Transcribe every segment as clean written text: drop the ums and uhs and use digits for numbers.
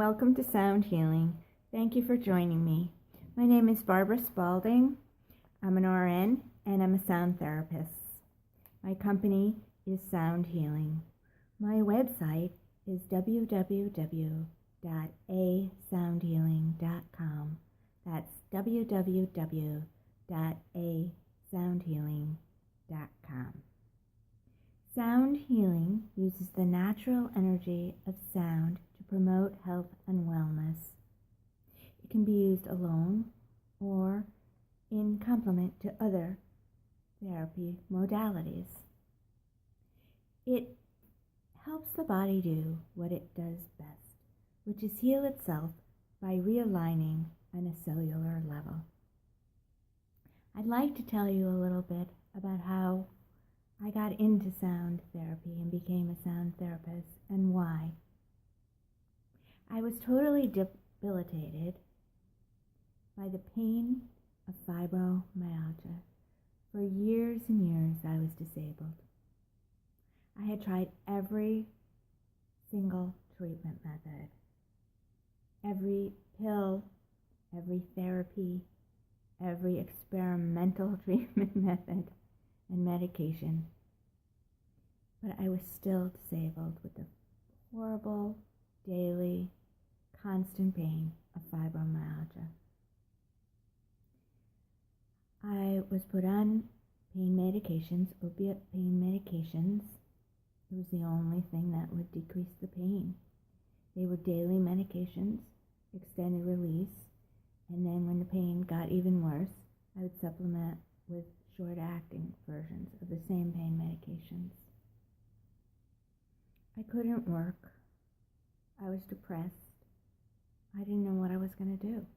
welcome to Sound Healing. Thank you for joining me. My name is Barbara Spaulding. I'm an RN and I'm a sound therapist. My company is Sound Healing. My website is www.asoundhealing.com. That's www.asoundhealing.com. Sound healing uses the natural energy of sound to promote health and wellness. It can be used alone or in complement to other therapy modalities. It helps the body do what it does best, which is heal itself by realigning on a cellular level. I'd like to tell you a little bit about how I got into sound therapy and became a sound therapist and why. I was totally debilitated by the pain of fibromyalgia. For years and years I was disabled. I had tried every single treatment method, every pill, every therapy, every experimental treatment method and medication, but I was still disabled with the horrible, daily, constant pain of fibromyalgia. I was put on pain medications, opiate pain medications. It was the only thing that would decrease the pain. They were daily medications, extended release, and then when the pain got even worse, I would supplement with short-acting versions of the same pain medications. I couldn't work. I was depressed. I didn't know what I was going to do.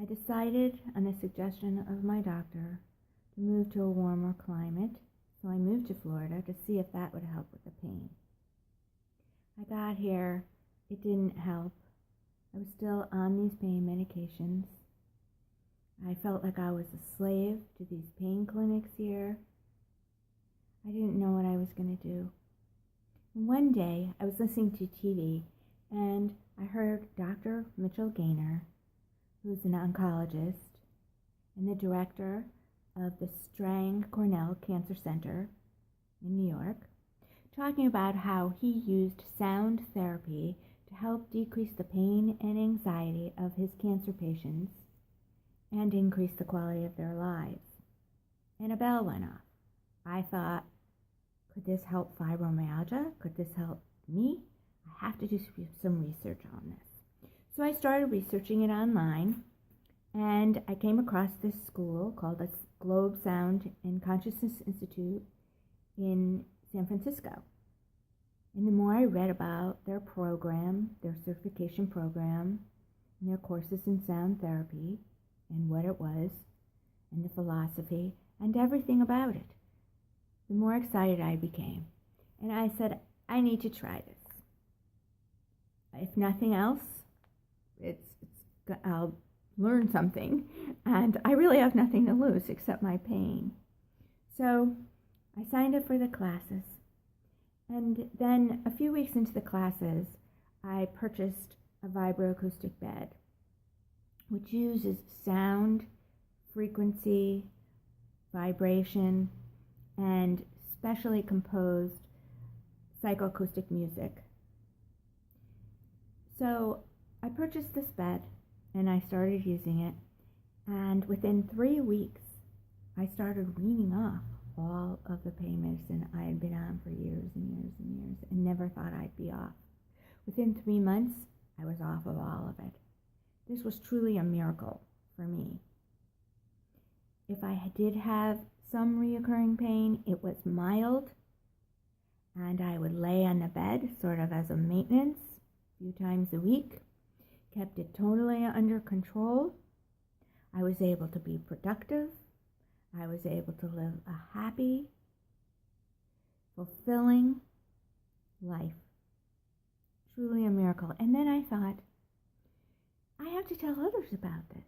I decided, on the suggestion of my doctor, to move to a warmer climate, so I moved to Florida to see if that would help with the pain. I got here, it didn't help. I was still on these pain medications. I felt like I was a slave to these pain clinics here. I didn't know what I was going to do. One day, I was listening to TV, and I heard Dr. Mitchell Gaynor, who's an oncologist and the director of the Strang Cornell Cancer Center in New York, talking about how he used sound therapy to help decrease the pain and anxiety of his cancer patients and increase the quality of their lives. And a bell went off. I thought, could this help fibromyalgia? Could this help me? I have to do some research on this. So I started researching it online, and I came across this school called the Globe Sound and Consciousness Institute in San Francisco. And the more I read about their program, their certification program, and their courses in sound therapy, and what it was, and the philosophy, and everything about it, the more excited I became. And I said, I need to try this. If nothing else, I'll learn something, and I really have nothing to lose except my pain. So I signed up for the classes, and then a few weeks into the classes, I purchased a vibroacoustic bed, which uses sound, frequency, vibration, and specially composed psychoacoustic music. So I purchased this bed and I started using it, and within 3 weeks I started weaning off all of the pain medicine I had been on for years and years and years and never thought I'd be off. Within 3 months I was off of all of it. This was truly a miracle for me. If I did have some reoccurring pain, it was mild, and I would lay on the bed sort of as a maintenance a few times a week, kept it totally under control. I was able to be productive. I was able to live a happy, fulfilling life. Truly a miracle. And then I thought, I have to tell others about this.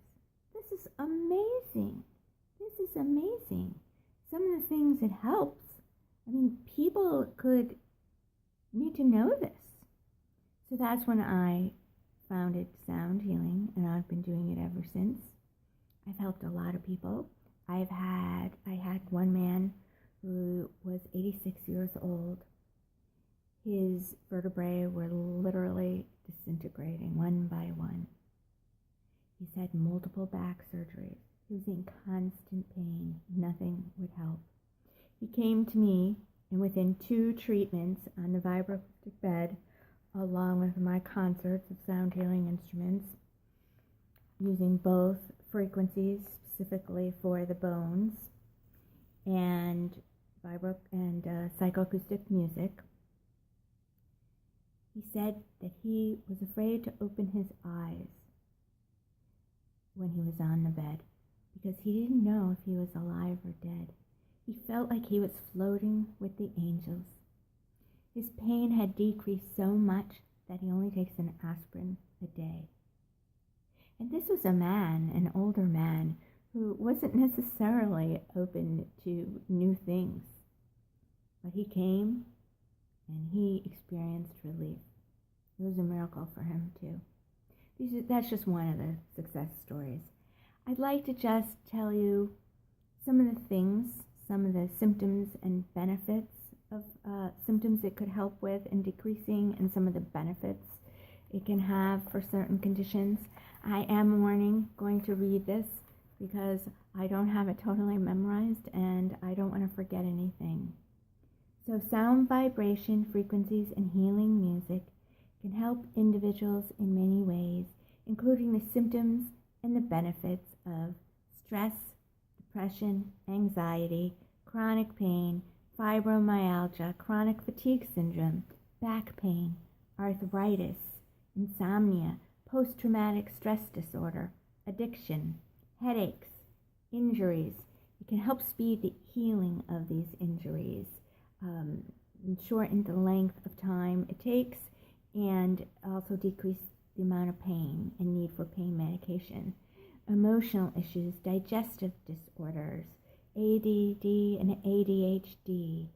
This is amazing. This is amazing. Some of the things it helps. I mean, people could need to know this. So that's when I founded Sound Healing, and I've been doing it ever since. I've helped a lot of people. I had one man who was 86 years old. His vertebrae were literally disintegrating one by one. He's had multiple back surgeries. He was in constant pain. Nothing would help. He came to me, and within 2 treatments on the vibroacoustic bed, along with my concerts of sound healing instruments, using both frequencies specifically for the bones and psychoacoustic music, he said that he was afraid to open his eyes when he was on the bed because he didn't know if he was alive or dead. He felt like he was floating with the angels. His pain had decreased so much that he only takes an aspirin a day. And this was a man, an older man, who wasn't necessarily open to new things. But he came and he experienced relief. It was a miracle for him too. That's just one of the success stories. I'd like to just tell you some of the things, some of the symptoms and benefits of symptoms it could help with in decreasing, and some of the benefits it can have for certain conditions. I am going to read this because I don't have it totally memorized and I don't want to forget anything. So sound vibration, frequencies, and healing music can help individuals in many ways, including the symptoms and the benefits of stress, depression, anxiety, chronic pain, fibromyalgia, chronic fatigue syndrome, back pain, arthritis, insomnia, post-traumatic stress disorder, addiction, headaches, injuries. It can help speed the healing of these injuries, and shorten the length of time it takes, and also decrease the amount of pain and need for pain medication. Emotional issues, digestive disorders, ADD and ADHD.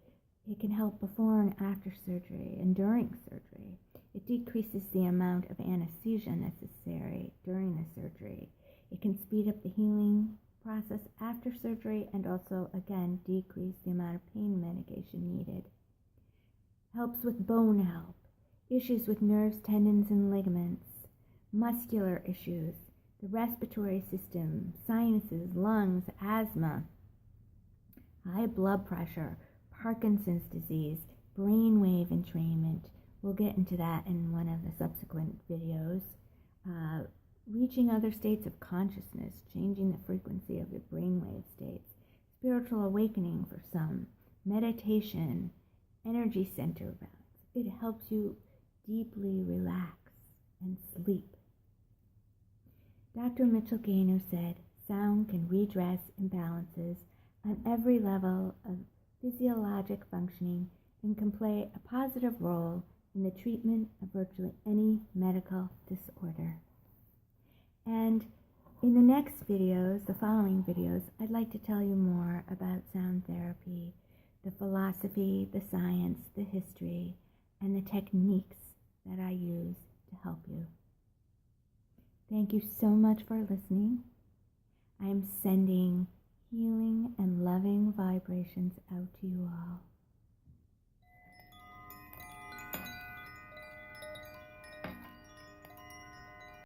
It can help before and after surgery and during surgery. It decreases the amount of anesthesia necessary during the surgery. It can speed up the healing process after surgery and also, again, decrease the amount of pain medication needed. Helps with bone health, issues with nerves, tendons, and ligaments, muscular issues, the respiratory system, sinuses, lungs, asthma, high blood pressure, Parkinson's disease, brainwave entrainment. We'll get into that in one of the subsequent videos. Reaching other states of consciousness, changing the frequency of your brainwave states, spiritual awakening for some, meditation, energy center rounds. It helps you deeply relax and sleep. Dr. Mitchell Gaynor said, sound can redress imbalances on every level of physiologic functioning and can play a positive role in the treatment of virtually any medical disorder. And in the next videos, the following videos, I'd like to tell you more about sound therapy, the philosophy, the science, the history, and the techniques that I use to help you. Thank you so much for listening. I am sending healing and loving vibrations out to you all.